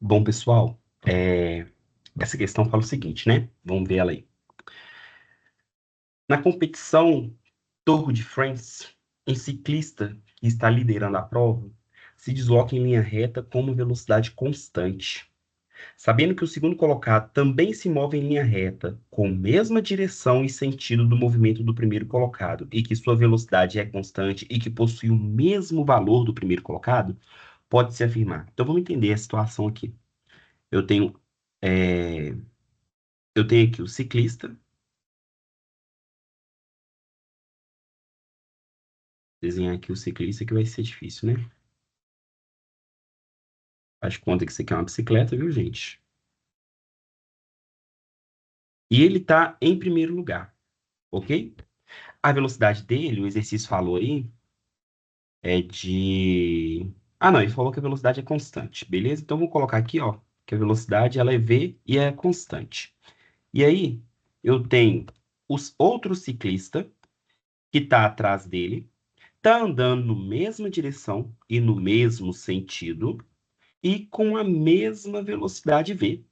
Bom, pessoal, essa questão fala o seguinte, né? Vamos ver ela aí. Na competição Tour de France, um ciclista que está liderando a prova se desloca em linha reta com uma velocidade constante. Sabendo que o segundo colocado também se move em linha reta, com a mesma direção e sentido do movimento do primeiro colocado, e que sua velocidade é constante e que possui o mesmo valor do primeiro colocado, pode-se afirmar. Então vamos entender a situação aqui. Eu tenho, é, eu tenho aqui o ciclista. Desenhar aqui o ciclista que vai ser difícil, né? Faz conta que isso aqui é uma bicicleta, viu, gente? E ele tá em primeiro lugar, ok? A velocidade dele, o exercício falou aí, é de... Ah, não, ele falou que a velocidade é constante, beleza? Então, vou colocar aqui, ó, que a velocidade, ela é V e é constante. E aí, eu tenho os outro ciclista que tá atrás dele, tá andando na mesma direção e no mesmo sentido e com a mesma velocidade V.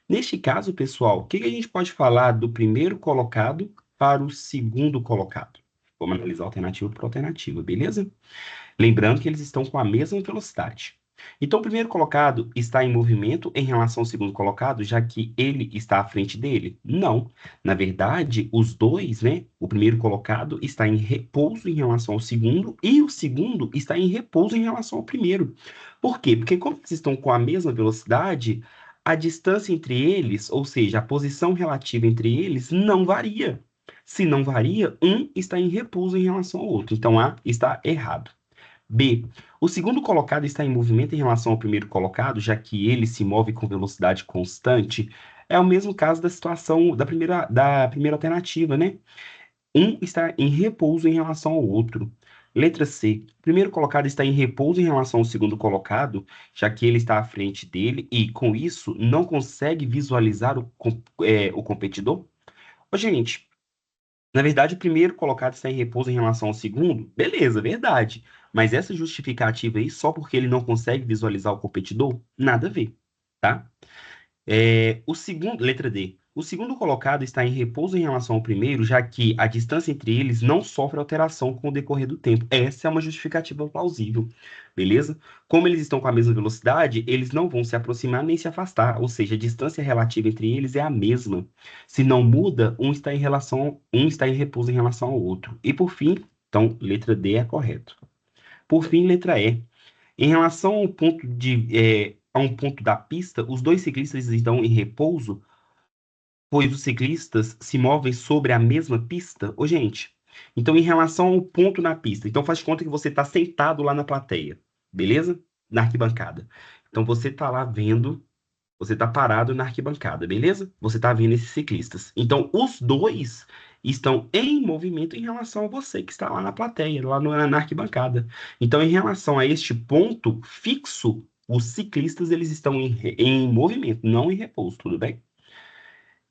Neste caso, pessoal, o que que a gente pode falar do primeiro colocado para o segundo colocado? Vamos analisar alternativa por alternativa, beleza? Lembrando que eles estão com a mesma velocidade. Então, o primeiro colocado está em movimento em relação ao segundo colocado, já que ele está à frente dele? Não. Na verdade, os dois, né? O primeiro colocado está em repouso em relação ao segundo e o segundo está em repouso em relação ao primeiro. Por quê? Porque como eles estão com a mesma velocidade, a distância entre eles, ou seja, a posição relativa entre eles, não varia. Se não varia, um está em repouso em relação ao outro. Então, A está errado. B. O segundo colocado está em movimento em relação ao primeiro colocado, já que ele se move com velocidade constante. É o mesmo caso da situação da primeira alternativa, né? Um está em repouso em relação ao outro. Letra C. O primeiro colocado está em repouso em relação ao segundo colocado, já que ele está à frente dele e, com isso, não consegue visualizar o competidor? Ô, gente, na verdade, o primeiro colocado está em repouso em relação ao segundo? Beleza, verdade. Mas essa justificativa aí, só porque ele não consegue visualizar o competidor? Nada a ver, tá? Letra D. O segundo colocado está em repouso em relação ao primeiro, já que a distância entre eles não sofre alteração com o decorrer do tempo. Essa é uma justificativa plausível, beleza? Como eles estão com a mesma velocidade, eles não vão se aproximar nem se afastar, ou seja, a distância relativa entre eles é a mesma. Se não muda, um está em repouso em relação ao outro. E por fim, então, letra D é correto. Por fim, letra E. Em relação a um ponto da pista, os dois ciclistas estão em repouso, pois os ciclistas se movem sobre a mesma pista. Ô, gente, então em relação ao ponto na pista, então faz conta que você está sentado lá na plateia, beleza? Na arquibancada. Então você está lá vendo, você está parado na arquibancada, beleza? Você está vendo esses ciclistas. Então os dois estão em movimento em relação a você que está lá na plateia, lá na arquibancada. Então, em relação a este ponto fixo, os ciclistas eles estão em movimento, não em repouso, tudo bem?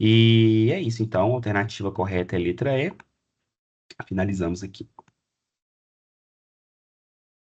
E é isso, então, a alternativa correta é a letra E. Finalizamos aqui.